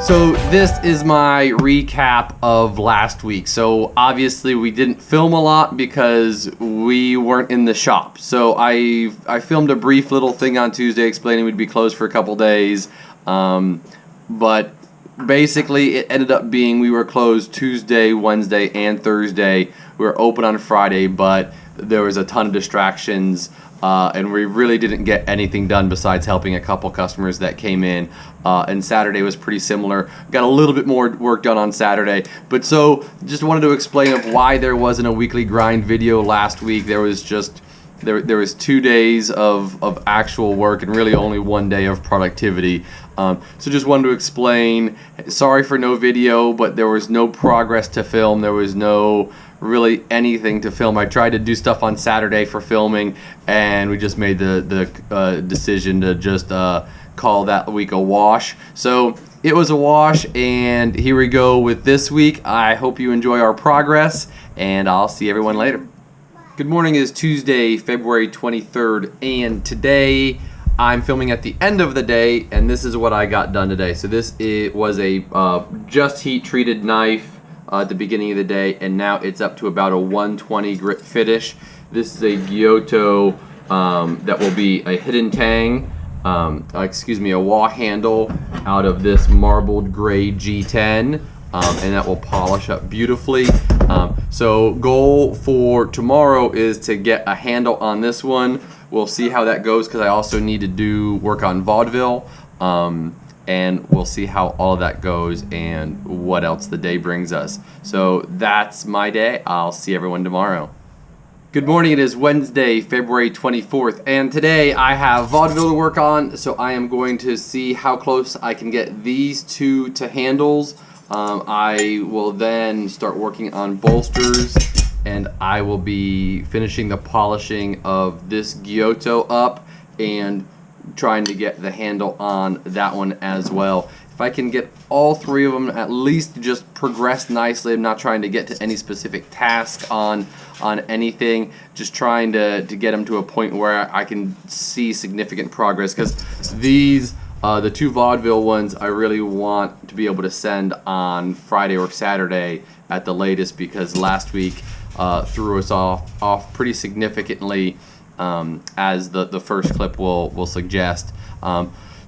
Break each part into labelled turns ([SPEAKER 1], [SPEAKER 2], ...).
[SPEAKER 1] So this is my recap of last week. So obviously we didn't film a lot because we weren't in the shop. So I filmed a brief little thing on Tuesday explaining we'd be closed for a couple days. But basically it ended up being we were closed Tuesday, Wednesday, and Thursday. We were open on Friday, but there was a ton of distractions. And we really didn't get anything done besides helping a couple customers that came in. And Saturday was pretty similar. Got a little bit more work done on Saturday. But so just wanted to explain of why there wasn't a weekly grind video last week. There was just there was 2 days of actual work and really only 1 day of productivity. So just wanted to explain. Sorry for no video, but there was no progress to film. There was no really anything to film. I tried to do stuff on Saturday for filming, and we just made the decision to just call that week a wash. So it was a wash, and here we go with this week. I hope you enjoy our progress, and I'll see everyone later. Good morning. It is Tuesday, February 23rd, and today I'm filming at the end of the day, and this is what I got done today. So this was a just heat treated knife at the beginning of the day, and now it's up to about a 120 grit finish. This is a Giotto that will be a hidden tang, a wah handle out of this marbled gray G10, and that will polish up beautifully. So goal for tomorrow is to get a handle on this one. We'll see how that goes because I also need to do work on Vaudeville. And we'll see how all of that goes and what else the day brings us. So that's my day. I'll see everyone tomorrow. Good morning. It is Wednesday, February 24th, and today I have Vaudeville to work on, so I am going to see how close I can get these two to handles. I will then start working on bolsters, and I will be finishing the polishing of this Giotto up and trying to get the handle on that one as well. If I can get all three of them at least just progress nicely, I'm not trying to get to any specific task on anything, just trying to get them to a point where I can see significant progress, because these the two Vaudeville ones I really want to be able to send on Friday or Saturday at the latest, because last week threw us off pretty significantly, as the first clip will suggest.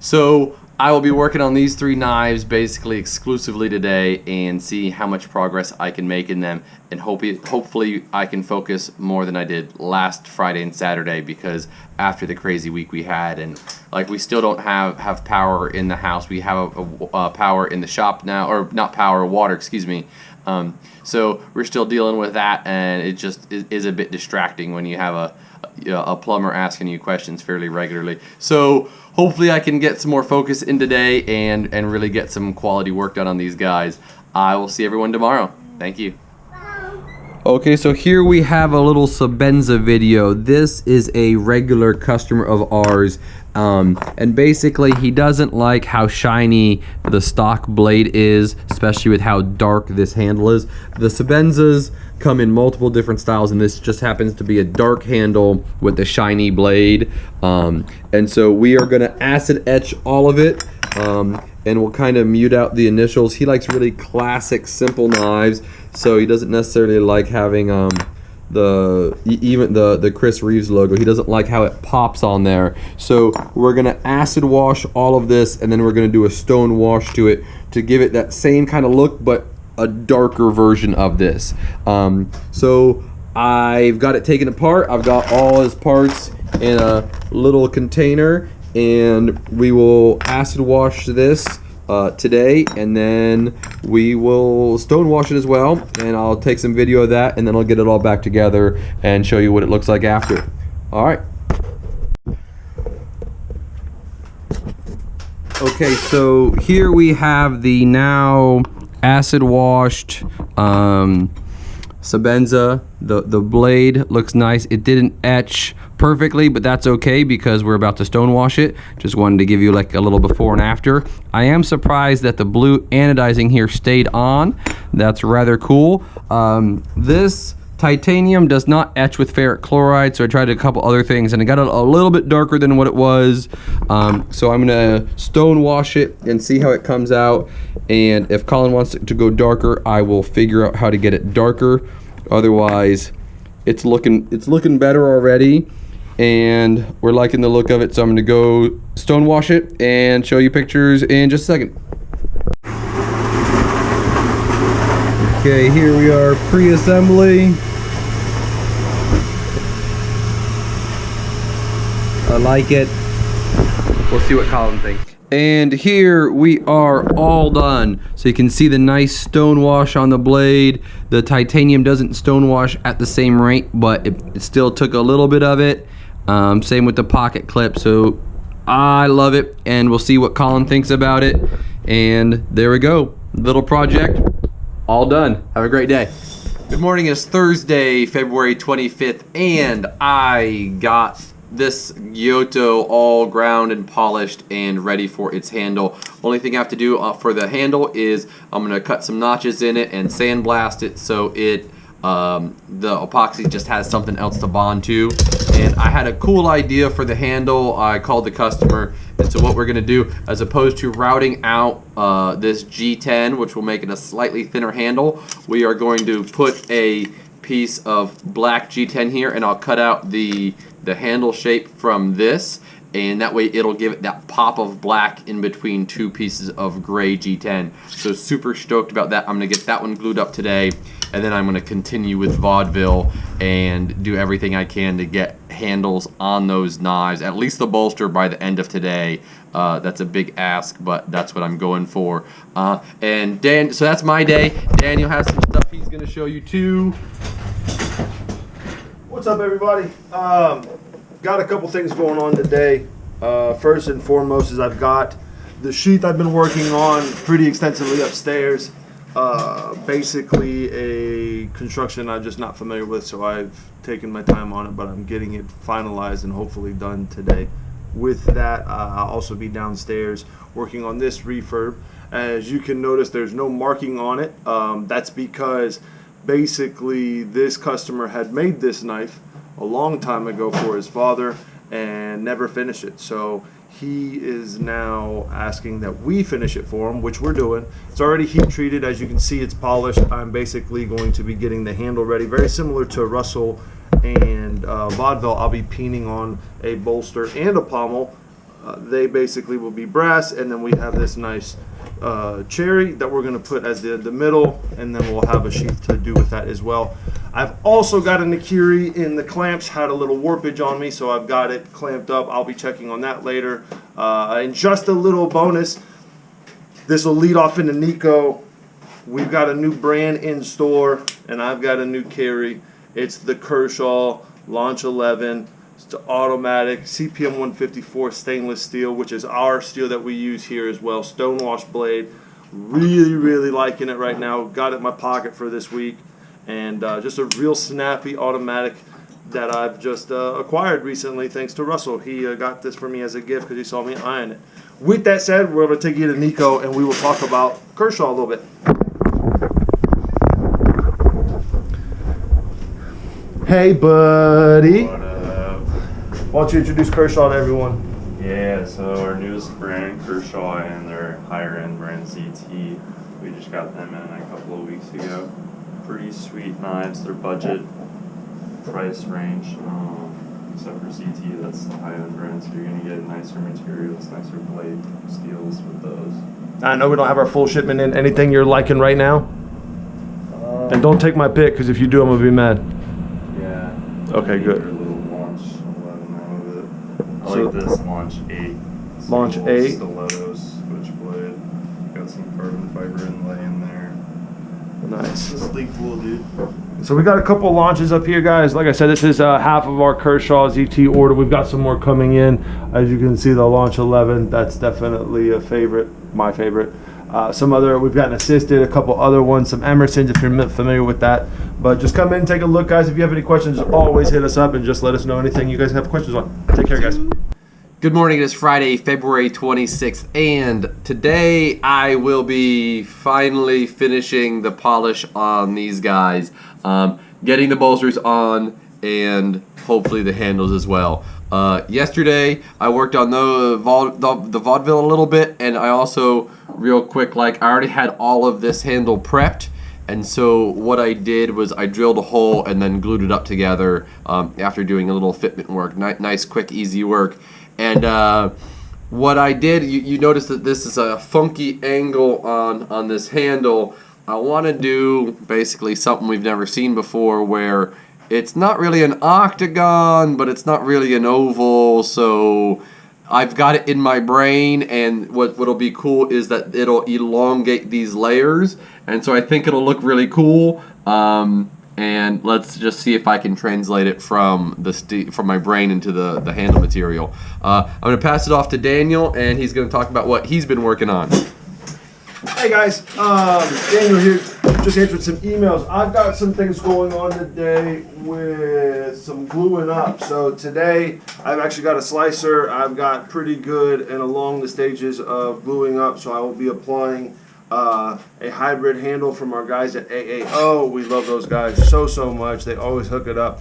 [SPEAKER 1] So I will be working on these three knives basically exclusively today and see how much progress I can make in them, and hopefully I can focus more than I did last Friday and Saturday, because after the crazy week we had, and like we still don't have power in the house. We have a power in the shop now, or not power, water, excuse me. So we're still dealing with that, and it just is a bit distracting when you have a plumber asking you questions fairly regularly. So hopefully I can get some more focus in today and really get some quality work done on these guys. I will see everyone tomorrow. Thank you. Okay, so here we have a little Sebenza video. This is a regular customer of ours, and basically he doesn't like how shiny the stock blade is, especially with how dark this handle is. The Sebenzas come in multiple different styles, and this just happens to be a dark handle with the shiny blade. And so we are going to acid etch all of it, and we'll kind of mute out the initials. He likes really classic, simple knives, so he doesn't necessarily like having the Chris Reeves logo. He doesn't like how it pops on there. So we're going to acid wash all of this, and then we're going to do a stone wash to it to give it that same kind of look, but a darker version of this. So I've got it taken apart. I've got all his parts in a little container, and we will acid wash this today, and then we will stone wash it as well, and I'll take some video of that, and then I'll get it all back together and show you what it looks like after. All right. Okay, so here we have the now acid washed Sebenza. The blade looks nice. It didn't etch perfectly, but that's okay because we're about to stone wash it. Just wanted to give you like a little before and after. I am surprised that the blue anodizing here stayed on. That's rather cool. This titanium does not etch with ferric chloride, so I tried a couple other things and I got it a little bit darker than what it was. So I'm gonna stone wash it and see how it comes out, and if Colin wants it to go darker, I will figure out how to get it darker. Otherwise, it's looking better already, and we're liking the look of it, so I'm gonna go stone wash it and show you pictures in just a second. Okay, here we are pre-assembly. I like it. We'll see what Colin thinks. And here we are all done. So you can see the nice stone wash on the blade. The titanium doesn't stone wash at the same rate, but it still took a little bit of it. Same with the pocket clip. So I love it, and we'll see what Colin thinks about it. And there we go. Little project, all done. Have a great day. Good morning. It's Thursday, February 25th, and I got this Giotto all ground and polished and ready for its handle. Only thing I have to do for the handle is I'm gonna cut some notches in it and sandblast it so it the epoxy just has something else to bond to. And I had a cool idea for the handle. I called the customer, and so what we're gonna do, as opposed to routing out this G10, which will make it a slightly thinner handle, we are going to put a piece of black G10 here, and I'll cut out the handle shape from this, and that way it'll give it that pop of black in between two pieces of gray G10. So super stoked about that. I'm gonna get that one glued up today, and then I'm gonna continue with Vaudeville and do everything I can to get handles on those knives, at least the bolster, by the end of today. That's a big ask, but that's what I'm going for. And Dan, so that's my day. Daniel has some stuff he's gonna show you too.
[SPEAKER 2] What's up, everybody? Got a couple things going on today. First and foremost is I've got the sheath I've been working on pretty extensively upstairs. Basically a construction I'm just not familiar with, so I've taken my time on it, but I'm getting it finalized and hopefully done today. With that, I'll also be downstairs working on this refurb. As you can notice, there's no marking on it. That's because basically this customer had made this knife a long time ago for his father and never finished it, so he is now asking that we finish it for him, which we're doing. It's already heat treated. As you can see, it's polished. I'm basically going to be getting the handle ready, very similar to Russell and Vaudeville. I'll be peening on a bolster and a pommel. They basically will be brass, and then we have this nice cherry that we're going to put as the middle, and then we'll have a sheath to do with that as well. I've also got a Nikiri in the clamps, had a little warpage on me, so I've got it clamped up. I'll be checking on that later. And just a little bonus, this will lead off into Nico. We've got a new brand in store, and I've got a new carry. It's the Kershaw Launch 11. It's automatic CPM 154 stainless steel, which is our steel that we use here as well. Stonewash blade. Really liking it right now. Got it in my pocket for this week, and just a real snappy automatic that I've just acquired recently thanks to Russell. He got this for me as a gift because he saw me eyeing it. With that said, we're going to take you to Nico, and we will talk about Kershaw a little bit. Hey, buddy.
[SPEAKER 3] What up?
[SPEAKER 2] Why don't you introduce Kershaw to everyone?
[SPEAKER 3] Yeah, so our newest brand, Kershaw, and their higher-end brand, ZT. We just got them in a couple of weeks ago. Pretty sweet knives. Their budget price range, except for ZT, that's the high-end brand, so you're going to get nicer materials, nicer blade steels with those.
[SPEAKER 2] I know we don't have our full shipment in. Anything you're liking right now? And don't take my pick, because if you do, I'm going to be mad. Okay, good.
[SPEAKER 3] Little launch 11 I
[SPEAKER 2] So-
[SPEAKER 3] like this launch 8.
[SPEAKER 2] Launch 8.
[SPEAKER 3] Stiletto switchblade. Got some carbon fiber inlay in there.
[SPEAKER 2] Nice.
[SPEAKER 3] It's sleek wool, dude.
[SPEAKER 2] So we got a couple launches up here, guys. Like I said, this is half of our Kershaw ZT order. We've got some more coming in. As you can see, the Launch 11, that's definitely a favorite, my favorite. Some other, we've got an Assisted, a couple other ones, some Emersons if you're familiar with that. But just come in and take a look, guys. If you have any questions, always hit us up and just let us know anything you guys have questions on. Take care, guys.
[SPEAKER 1] Good morning. It is Friday, February 26th, and today I will be finally finishing the polish on these guys. getting the bolsters on and hopefully the handles as well. Yesterday I worked on the Vaudeville a little bit, and I also real quick, like, I already had all of this handle prepped, and so what I did was I drilled a hole and then glued it up together after doing a little fitment work. Nice, quick, easy work. And what I did, you notice that this is a funky angle on this handle. I want to do basically something we've never seen before, where it's not really an octagon, but it's not really an oval, so I've got it in my brain, and what'll be cool is that it'll elongate these layers, and so I think it'll look really cool. And let's just see if I can translate it from my brain into the handle material. I'm going to pass it off to Daniel, and he's going to talk about what he's been working on.
[SPEAKER 2] Hey guys, Daniel here, just answered some emails. I've got some things going on today with some gluing up. So today, I've actually got a slicer. I've got pretty good and along the stages of gluing up, so I will be applying a hybrid handle from our guys at AAO. We love those guys so much. They always hook it up.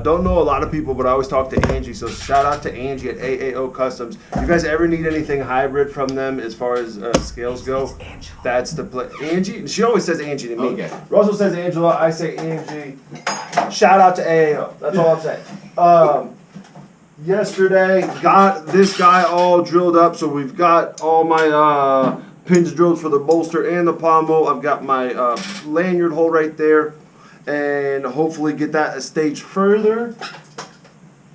[SPEAKER 2] Don't know a lot of people, but I always talk to Angie, so shout out to Angie at AAO Customs. If you guys ever need anything hybrid from them as far as scales go, that's the play. Angie, she always says Angie to me.
[SPEAKER 1] Okay.
[SPEAKER 2] Russell says Angela, I say Angie. Shout out to AAO. That's all I'm saying. Yesterday, got this guy all drilled up, so we've got all my pins drilled for the bolster and the pommel. I've got my lanyard hole right there, and hopefully get that a stage further.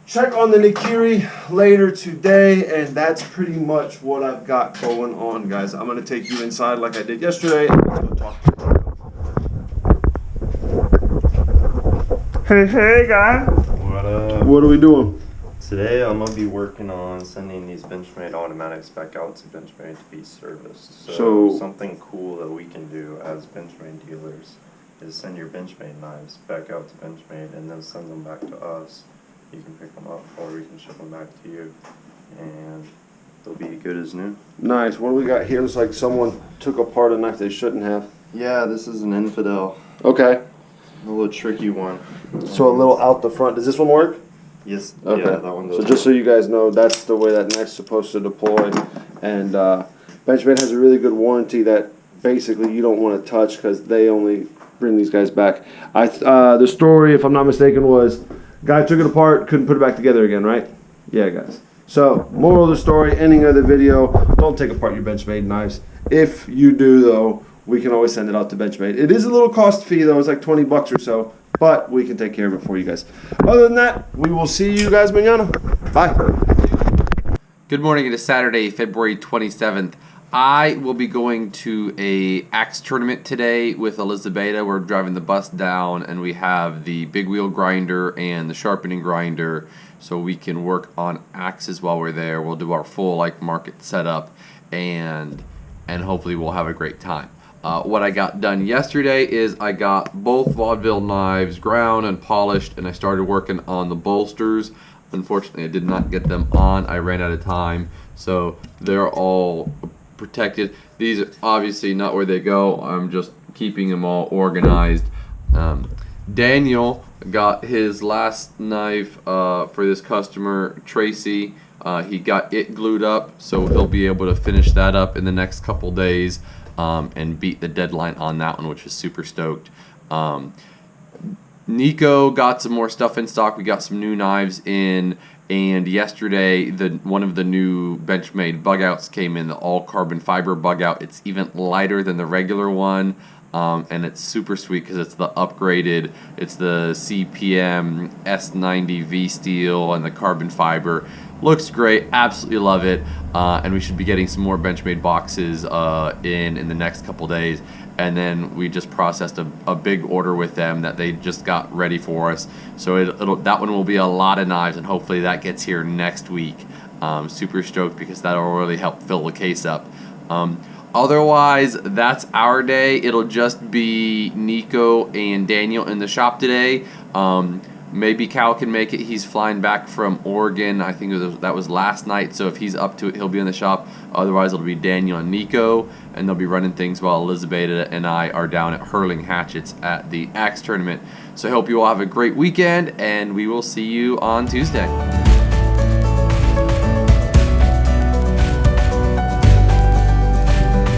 [SPEAKER 2] Check on the Nikiri later today, and that's pretty much what I've got going on, guys. I'm going to take you inside like I did yesterday, and let's go talk to you. Hey guys.
[SPEAKER 3] What up?
[SPEAKER 2] What are we doing?
[SPEAKER 3] Today I'm gonna be working on sending these Benchmade automatics back out to Benchmade to be serviced. So something cool that we can do as Benchmade dealers is send your Benchmade knives back out to Benchmade and then send them back to us. You can pick them up or we can ship them back to you, and they'll be good as new.
[SPEAKER 2] Nice. What do we got here? Looks like someone took apart a knife they shouldn't have.
[SPEAKER 3] Yeah, this is an infidel.
[SPEAKER 2] Okay.
[SPEAKER 3] A little tricky one.
[SPEAKER 2] So a little out the front. Does this one work?
[SPEAKER 3] Yes.
[SPEAKER 2] Okay.
[SPEAKER 3] Yeah, that one does.
[SPEAKER 2] So just so you guys know, that's the way that knife's supposed to deploy. And Benchmade has a really good warranty that basically you don't want to touch because they only bring these guys back. The story, if I'm not mistaken, was guy took it apart, couldn't put it back together again, right? Yeah, guys. So moral of the story, ending of the video: don't take apart your Benchmade knives. If you do, though, we can always send it out to Benchmade. It is a little cost fee, though. It's like $20 or so. But we can take care of it for you guys. Other than that, we will see you guys mañana. Bye.
[SPEAKER 1] Good morning. It is Saturday, February 27th. I will be going to a axe tournament today with Elizabeth. We're driving the bus down, and we have the big wheel grinder and the sharpening grinder, so we can work on axes while we're there. We'll do our full market setup, and hopefully we'll have a great time. What I got done yesterday is I got both Vaudeville knives ground and polished, and I started working on the bolsters. Unfortunately, I did not get them on. I ran out of time, so they're all protected. These are obviously not where they go. I'm just keeping them all organized. Daniel got his last knife for this customer, Tracy. He got it glued up, so he'll be able to finish that up in the next couple days. And beat the deadline on that one, which is super stoked. Nico got some more stuff in stock. We got some new knives in, and yesterday one of the new Benchmade bug outs came in, the all carbon fiber bug out. It's even lighter than the regular one, and it's super sweet because it's the upgraded. It's the CPM S90 V steel and the carbon fiber. Looks great, absolutely love it, and we should be getting some more Benchmade boxes in the next couple days. And then we just processed a big order with them that they just got ready for us. So that one will be a lot of knives, and hopefully that gets here next week. Super stoked because that'll really help fill the case up. Otherwise, that's our day. It'll just be Nico and Daniel in the shop today. Maybe Cal can make it. He's flying back from Oregon. I think that was last night. So if he's up to it, he'll be in the shop. Otherwise, it'll be Daniel and Nico, and they'll be running things while Elizabeth and I are down at hurling hatchets at the Axe tournament. So I hope you all have a great weekend, and we will see you on Tuesday.